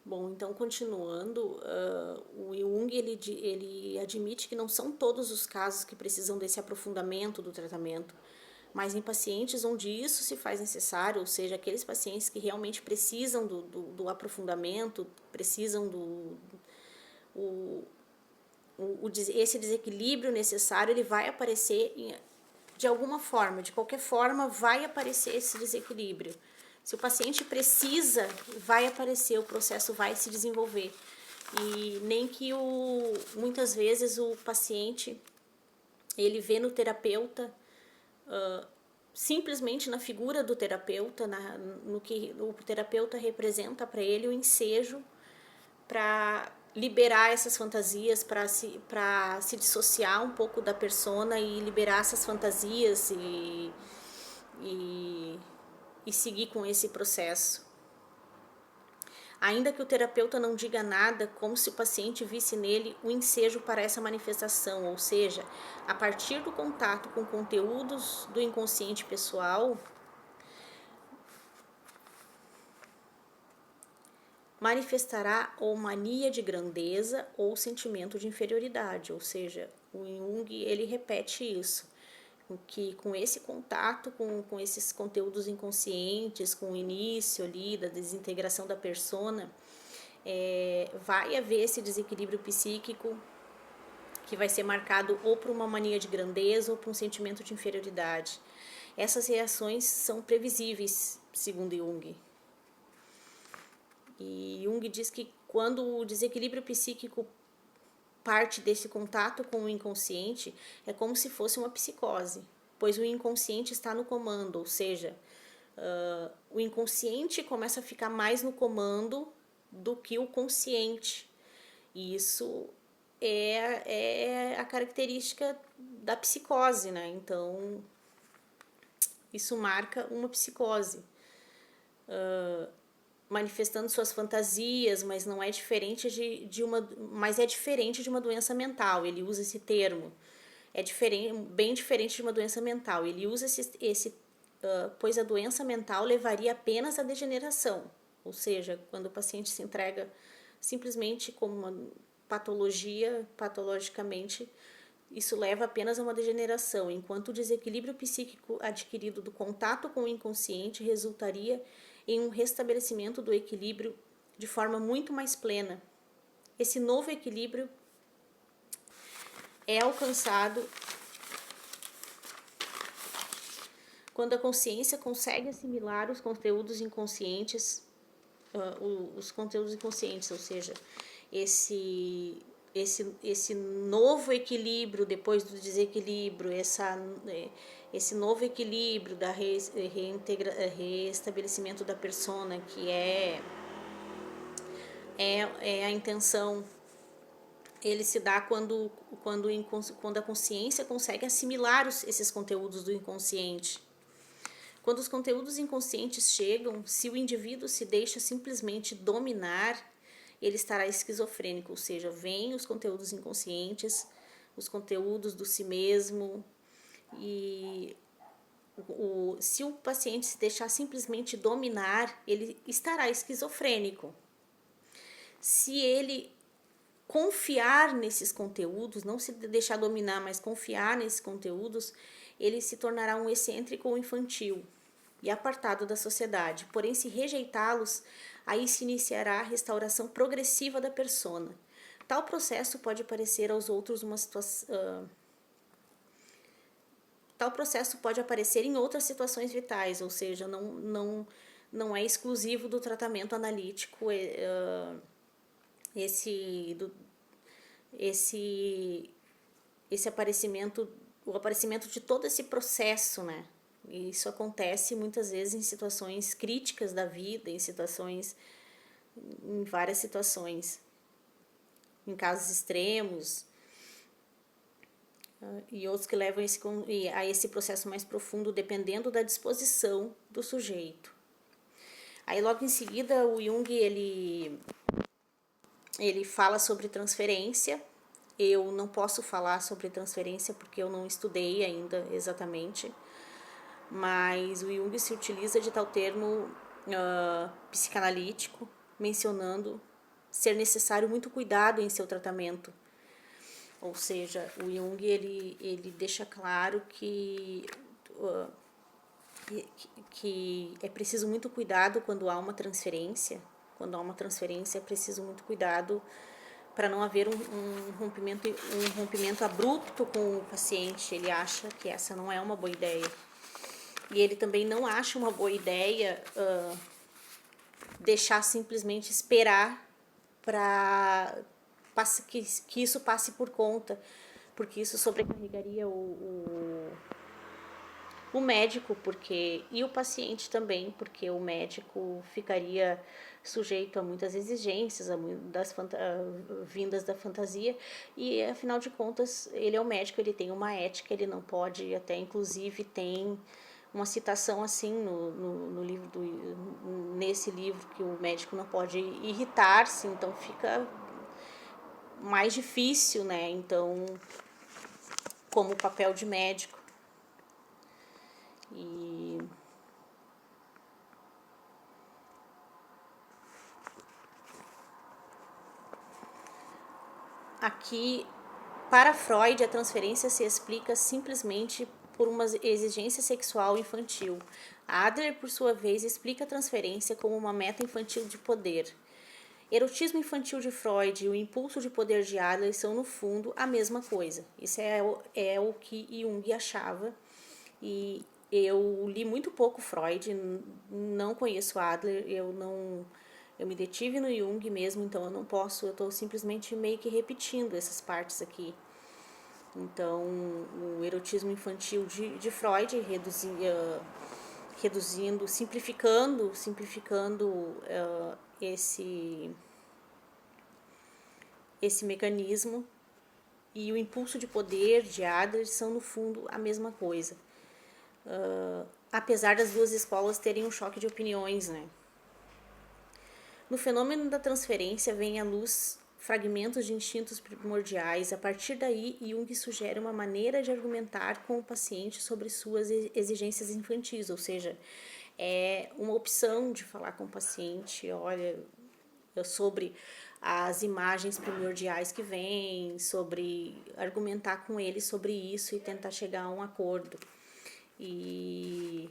Bom, então continuando, o Jung ele admite que não são todos os casos que precisam desse aprofundamento do tratamento, mas em pacientes onde isso se faz necessário, ou seja, aqueles pacientes que realmente precisam do aprofundamento, precisam o, esse desequilíbrio necessário, ele vai aparecer de alguma forma, de qualquer forma vai aparecer esse desequilíbrio. Se o paciente precisa, vai aparecer, o processo vai se desenvolver. E nem que muitas vezes o paciente, ele vê no terapeuta, simplesmente na figura do terapeuta, no que o terapeuta representa para ele, o ensejo para liberar essas fantasias, para se dissociar um pouco da persona e liberar essas fantasias e, e seguir com esse processo. Ainda que o terapeuta não diga nada, como se o paciente visse nele um ensejo para essa manifestação, ou seja, a partir do contato com conteúdos do inconsciente pessoal, manifestará ou mania de grandeza ou sentimento de inferioridade, ou seja, o Jung ele repete isso, que com esse contato com esses conteúdos inconscientes, com o início ali da desintegração da persona, vai haver esse desequilíbrio psíquico que vai ser marcado ou por uma mania de grandeza ou por um sentimento de inferioridade. Essas reações são previsíveis, segundo Jung. E Jung diz que quando o desequilíbrio psíquico parte desse contato com o inconsciente, é como se fosse uma psicose, pois o inconsciente está no comando, ou seja, o inconsciente começa a ficar mais no comando do que o consciente. E isso é a característica da psicose, né? Então, isso marca uma psicose. Manifestando suas fantasias, mas não é diferente mas é diferente de uma doença mental. Ele usa esse termo, é diferente, bem diferente de uma doença mental. Ele usa pois a doença mental levaria apenas à degeneração, ou seja, quando o paciente se entrega simplesmente como uma patologia, patologicamente, isso leva apenas a uma degeneração, enquanto o desequilíbrio psíquico adquirido do contato com o inconsciente resultaria em um restabelecimento do equilíbrio de forma muito mais plena. Esse novo equilíbrio é alcançado quando a consciência consegue assimilar os conteúdos inconscientes, ou seja, esse novo equilíbrio depois do desequilíbrio, esse novo equilíbrio da restabelecimento da persona, que é a intenção, ele se dá quando a consciência consegue assimilar esses conteúdos do inconsciente. Quando os conteúdos inconscientes chegam, se o indivíduo se deixa simplesmente dominar, ele estará esquizofrênico, ou seja, vem os conteúdos inconscientes, os conteúdos do si mesmo, e se o paciente se deixar simplesmente dominar, ele estará esquizofrênico. Se ele confiar nesses conteúdos, não se deixar dominar, mas confiar nesses conteúdos, ele se tornará um excêntrico ou infantil e apartado da sociedade. Porém, se rejeitá-los, aí se iniciará a restauração progressiva da persona. Tal processo pode parecer aos outros uma situação... Tal processo pode aparecer em outras situações vitais, ou seja, não é exclusivo do tratamento analítico, esse aparecimento, o aparecimento de todo esse processo, né? E isso acontece muitas vezes em situações críticas da vida, em várias situações, em casos extremos, e outros que levam a esse processo mais profundo, dependendo da disposição do sujeito. Aí logo em seguida o Jung ele fala sobre transferência. Eu não posso falar sobre transferência porque eu não estudei ainda exatamente, mas o Jung se utiliza de tal termo psicanalítico, mencionando ser necessário muito cuidado em seu tratamento. Ou seja, o Jung ele deixa claro que é preciso muito cuidado quando há uma transferência. Quando há uma transferência, é preciso muito cuidado para não haver um rompimento abrupto com o paciente. Ele acha que essa não é uma boa ideia. E ele também não acha uma boa ideia deixar simplesmente esperar para que isso passe por conta, porque isso sobrecarregaria o médico, porque e o paciente também, porque o médico ficaria sujeito a muitas exigências, vindas da fantasia, e afinal de contas ele é o médico, ele tem uma ética, ele não pode, até inclusive tem uma citação assim no livro nesse livro, que o médico não pode irritar-se, então fica mais difícil, né? Então, como papel de médico. E aqui, para Freud, a transferência se explica simplesmente por uma exigência sexual infantil. Adler, por sua vez, explica a transferência como uma meta infantil de poder. Erotismo infantil de Freud e o impulso de poder de Adler são, no fundo, a mesma coisa. Isso é o que Jung achava. E eu li muito pouco Freud, não conheço Adler, eu me detive no Jung mesmo, então eu não posso, eu estou simplesmente meio que repetindo essas partes aqui. Então, o erotismo infantil de Freud, reduzindo, simplificando esse mecanismo, e o impulso de poder de Adler são, no fundo, a mesma coisa. Apesar das duas escolas terem um choque de opiniões, né? No fenômeno da transferência vem à luz fragmentos de instintos primordiais. A partir daí, Jung sugere uma maneira de argumentar com o paciente sobre suas exigências infantis, ou seja, é uma opção de falar com o paciente, olha, sobre as imagens primordiais que vêm, sobre argumentar com ele sobre isso e tentar chegar a um acordo. E